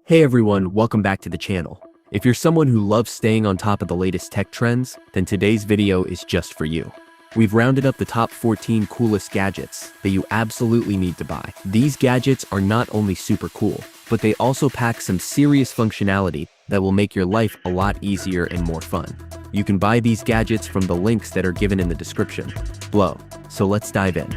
Hey everyone, welcome back to the channel. If you're someone who loves staying on top of the latest tech trends, then today's video is just for you. We've rounded up the top 14 coolest gadgets that you absolutely need to buy. These gadgets are not only super cool, but they also pack some serious functionality that will make your life a lot easier and more fun. You can buy these gadgets from the links that are given in the description below. So let's dive in.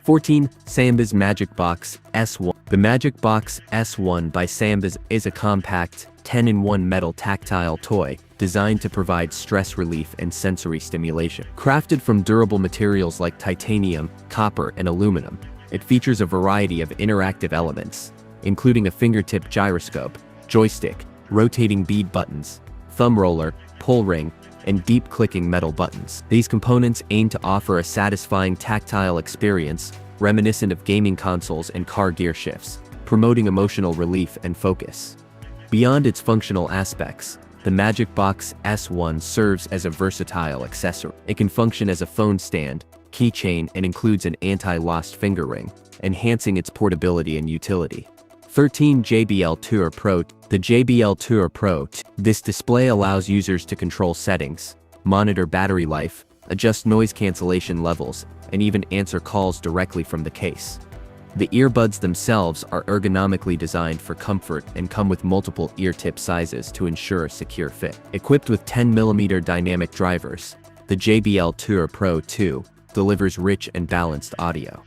14. Sambas Magic Box S1. The Magic Box S1 by Sambas is a compact, 10-in-1 metal tactile toy designed to provide stress relief and sensory stimulation. Crafted from durable materials like titanium, copper, and aluminum, it features a variety of interactive elements, including a fingertip gyroscope, joystick, rotating bead buttons, thumb roller, pull ring, and deep clicking metal buttons. These components aim to offer a satisfying tactile experience reminiscent of gaming consoles and car gear shifts, promoting emotional relief and focus. Beyond its functional aspects, the Magic Box S1 serves as a versatile accessory. It can function as a phone stand, keychain, and includes an anti-lost finger ring, enhancing its portability and utility. 13. JBL Tour Pro. The JBL Tour Pro. This display allows users to control settings, monitor battery life, adjust noise cancellation levels, and even answer calls directly from the case. The earbuds themselves are ergonomically designed for comfort and come with multiple ear tip sizes to ensure a secure fit. Equipped with 10mm dynamic drivers, the JBL Tour Pro 2 delivers rich and balanced audio.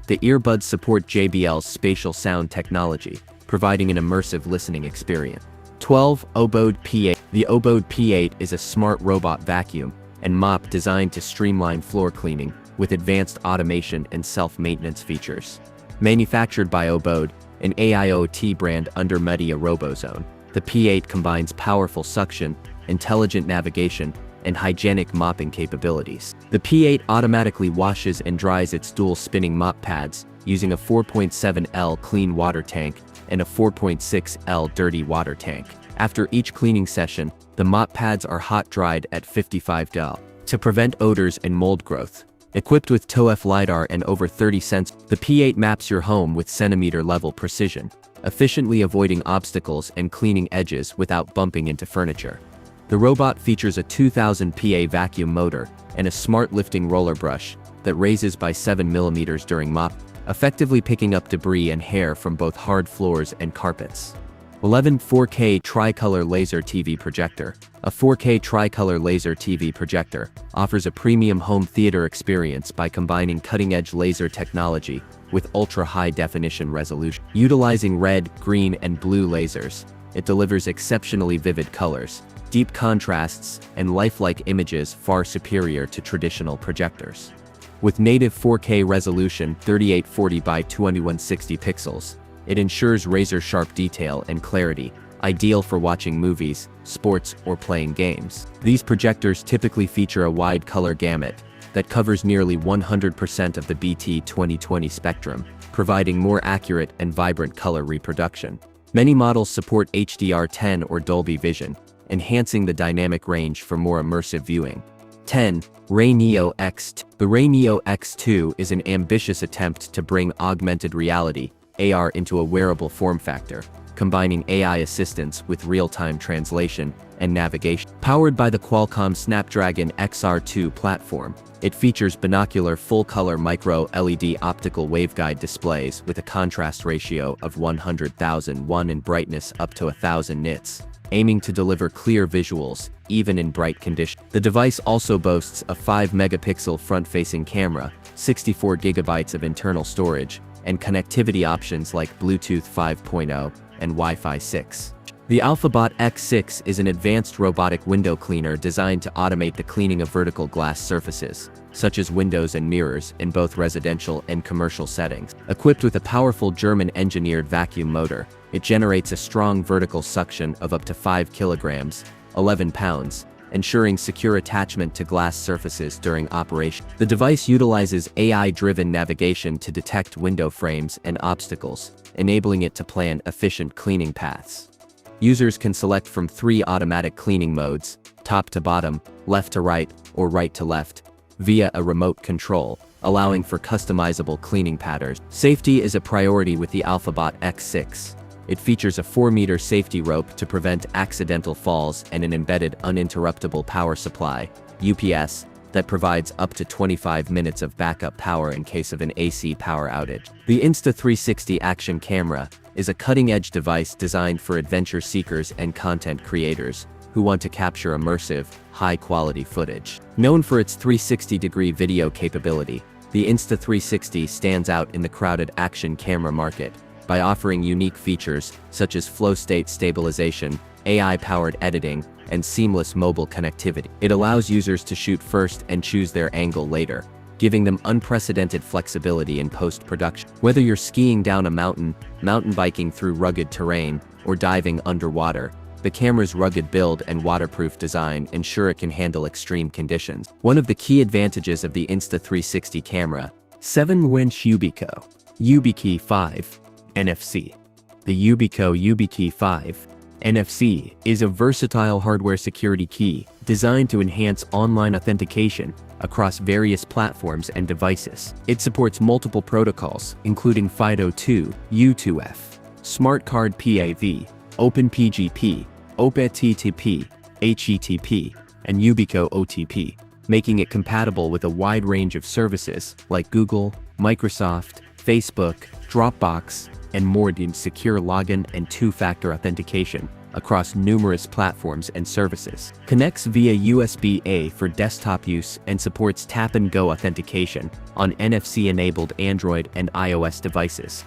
The earbuds support JBL's spatial sound technology, providing an immersive listening experience. 12. Obode P8. The Obode P8 is a smart robot vacuum and mop designed to streamline floor cleaning with advanced automation and self-maintenance features. Manufactured by Obode, an AIoT brand under Media Robozone, the P8 combines powerful suction, intelligent navigation, and hygienic mopping capabilities. The P8 automatically washes and dries its dual spinning mop pads using a 4.7L clean water tank and a 4.6L dirty water tank. After each cleaning session, the mop pads are hot dried at 55 degrees to prevent odors and mold growth. Equipped with TOF LiDAR and over 30 sensors, the P8 maps your home with centimeter-level precision, efficiently avoiding obstacles and cleaning edges without bumping into furniture. The robot features a 2000 PA vacuum motor and a smart lifting roller brush that raises by 7mm during mop, effectively picking up debris and hair from both hard floors and carpets. 11. 4K Tricolor Laser TV Projector. A 4K Tricolor Laser TV projector offers a premium home theater experience by combining cutting-edge laser technology with ultra-high-definition resolution. Utilizing red, green, and blue lasers, it delivers exceptionally vivid colors, deep contrasts, and lifelike images far superior to traditional projectors. With native 4K resolution 3840 by 2160 pixels, it ensures razor-sharp detail and clarity, ideal for watching movies, sports, or playing games. These projectors typically feature a wide color gamut that covers nearly 100% of the BT 2020 spectrum, providing more accurate and vibrant color reproduction. Many models support HDR10 or Dolby Vision, enhancing the dynamic range for more immersive viewing. 10. Ray Neo X2. The Ray Neo X2 is an ambitious attempt to bring augmented reality, AR, into a wearable form factor, combining AI assistance with real-time translation and navigation. Powered by the Qualcomm Snapdragon XR2 platform, it features binocular full-color micro-LED optical waveguide displays with a contrast ratio of 100,001 and brightness up to 1000 nits, aiming to deliver clear visuals, even in bright conditions. The device also boasts a 5-megapixel front-facing camera, 64 gigabytes of internal storage, and connectivity options like Bluetooth 5.0 and Wi-Fi 6. The AlphaBot X6 is an advanced robotic window cleaner designed to automate the cleaning of vertical glass surfaces, such as windows and mirrors, in both residential and commercial settings. Equipped with a powerful German-engineered vacuum motor, it generates a strong vertical suction of up to 5 kilograms, 11 pounds, ensuring secure attachment to glass surfaces during operation. The device utilizes AI-driven navigation to detect window frames and obstacles, enabling it to plan efficient cleaning paths. Users can select from 3 automatic cleaning modes, top to bottom, left to right, or right to left, via a remote control, allowing for customizable cleaning patterns. Safety is a priority with the AlphaBot X6. It features a 4-meter safety rope to prevent accidental falls and an embedded uninterruptible power supply, UPS, that provides up to 25 minutes of backup power in case of an AC power outage. The Insta360 Action Camera is a cutting-edge device designed for adventure seekers and content creators who want to capture immersive, high-quality footage. Known for its 360-degree video capability, the Insta360 stands out in the crowded action camera market by offering unique features such as flow state stabilization, AI-powered editing, and seamless mobile connectivity. It allows users to shoot first and choose their angle later, giving them unprecedented flexibility in post-production. Whether you're skiing down a mountain, mountain biking through rugged terrain, or diving underwater, the camera's rugged build and waterproof design ensure it can handle extreme conditions. One of the key advantages of the Insta360 camera, 7-inch YubiKey 5 NFC. The YubiKey 5 NFC is a versatile hardware security key designed to enhance online authentication across various platforms and devices. It supports multiple protocols, including FIDO2, U2F, Smart Card PAV, OpenPGP, OpenTTP, HTTP, and Yubico OTP, making it compatible with a wide range of services like Google, Microsoft, Facebook, Dropbox, and more in secure login and two-factor authentication across numerous platforms and services. Connects via USB-A for desktop use and supports tap-and-go authentication on NFC-enabled Android and iOS devices.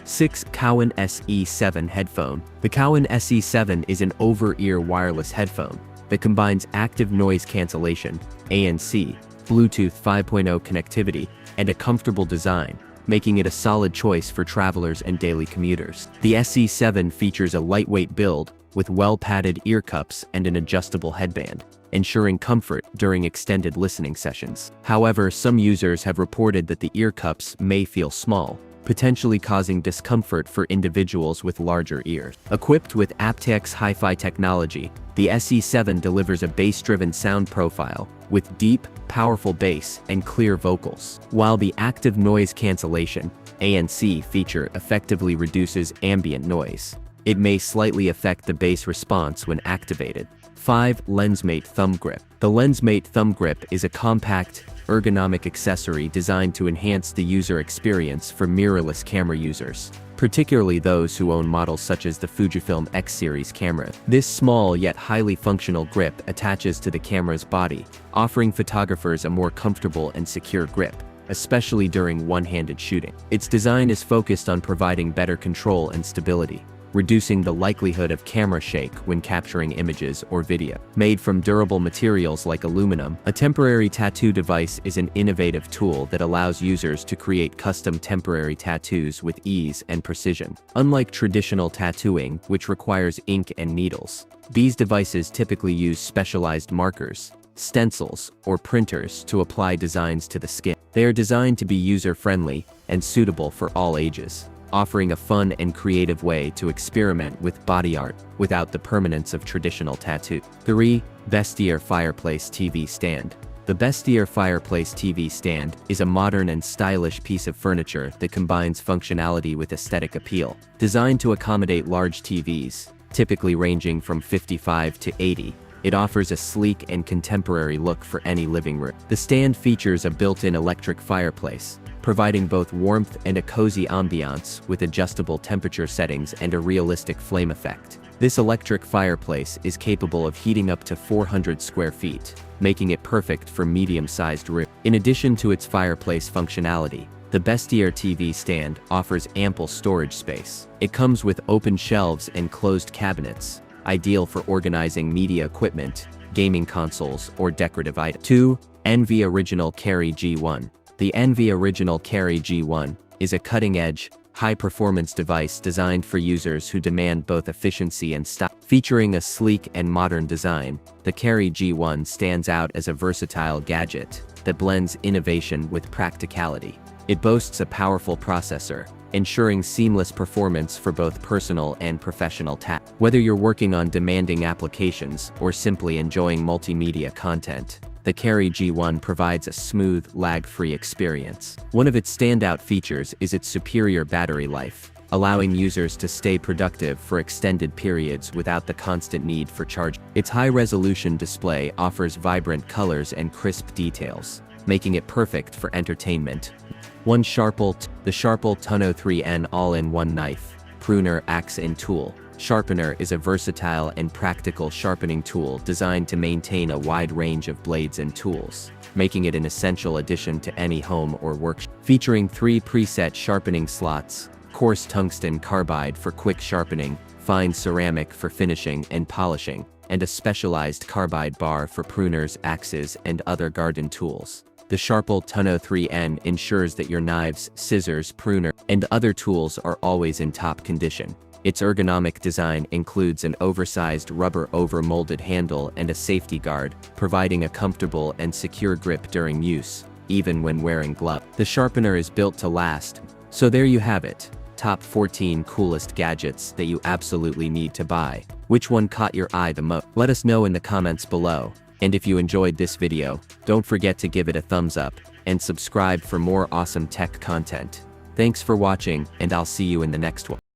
6. Cowan SE7 Headphone. The Cowan SE7 is an over-ear wireless headphone that combines active noise cancellation, ANC, Bluetooth 5.0 connectivity, and a comfortable design, making it a solid choice for travelers and daily commuters. The SE7 features a lightweight build with well-padded ear cups and an adjustable headband, ensuring comfort during extended listening sessions. However, some users have reported that the ear cups may feel small, potentially causing discomfort for individuals with larger ears. Equipped with aptX Hi-Fi technology, the SE7 delivers a bass-driven sound profile with deep, powerful bass and clear vocals, while the active noise cancellation ANC feature effectively reduces ambient noise. It may slightly affect the bass response when activated. 5. LensMate Thumb Grip. The LensMate Thumb Grip is a compact, ergonomic accessory designed to enhance the user experience for mirrorless camera users, particularly those who own models such as the Fujifilm X series camera. This small yet highly functional grip attaches to the camera's body, offering photographers a more comfortable and secure grip, especially during one-handed shooting. Its design is focused on providing better control and stability, reducing the likelihood of camera shake when capturing images or video. Made from durable materials like aluminum, a temporary tattoo device is an innovative tool that allows users to create custom temporary tattoos with ease and precision. Unlike traditional tattooing, which requires ink and needles, these devices typically use specialized markers, stencils, or printers to apply designs to the skin. They are designed to be user-friendly and suitable for all ages, offering a fun and creative way to experiment with body art without the permanence of traditional tattoo. 3. Vestiaire Fireplace TV Stand. The Vestiaire Fireplace TV Stand is a modern and stylish piece of furniture that combines functionality with aesthetic appeal. Designed to accommodate large TVs, typically ranging from 55 to 80, it offers a sleek and contemporary look for any living room. The stand features a built-in electric fireplace, providing both warmth and a cozy ambiance with adjustable temperature settings and a realistic flame effect. This electric fireplace is capable of heating up to 400 square feet, making it perfect for medium-sized rooms. In addition to its fireplace functionality, the Vestiaire TV stand offers ample storage space. It comes with open shelves and closed cabinets, ideal for organizing media equipment, gaming consoles, or decorative items. 2. Envy Original Carry G1. The Envy Original Carry G1 is a cutting-edge, high-performance device designed for users who demand both efficiency and style. Featuring a sleek and modern design, the Carry G1 stands out as a versatile gadget that blends innovation with practicality. It boasts a powerful processor, ensuring seamless performance for both personal and professional tasks. Whether you're working on demanding applications or simply enjoying multimedia content, the Carry G1 provides a smooth, lag-free experience. One of its standout features is its superior battery life, allowing users to stay productive for extended periods without the constant need for charging. Its high-resolution display offers vibrant colors and crisp details, making it perfect for entertainment. The Sharpul Tuno 3N all-in-one knife, pruner, axe and tool. Sharpener is a versatile and practical sharpening tool designed to maintain a wide range of blades and tools, making it an essential addition to any home or workshop. Featuring 3 preset sharpening slots, coarse tungsten carbide for quick sharpening, fine ceramic for finishing and polishing, and a specialized carbide bar for pruners, axes, and other garden tools. The Sharpul Tuno 3N ensures that your knives, scissors, pruner, and other tools are always in top condition. Its ergonomic design includes an oversized rubber over-molded handle and a safety guard, providing a comfortable and secure grip during use, even when wearing gloves. The sharpener is built to last. So there you have it. Top 14 coolest gadgets that you absolutely need to buy. Which one caught your eye the most? Let us know in the comments below. And if you enjoyed this video, don't forget to give it a thumbs up and subscribe for more awesome tech content. Thanks for watching, and I'll see you in the next one.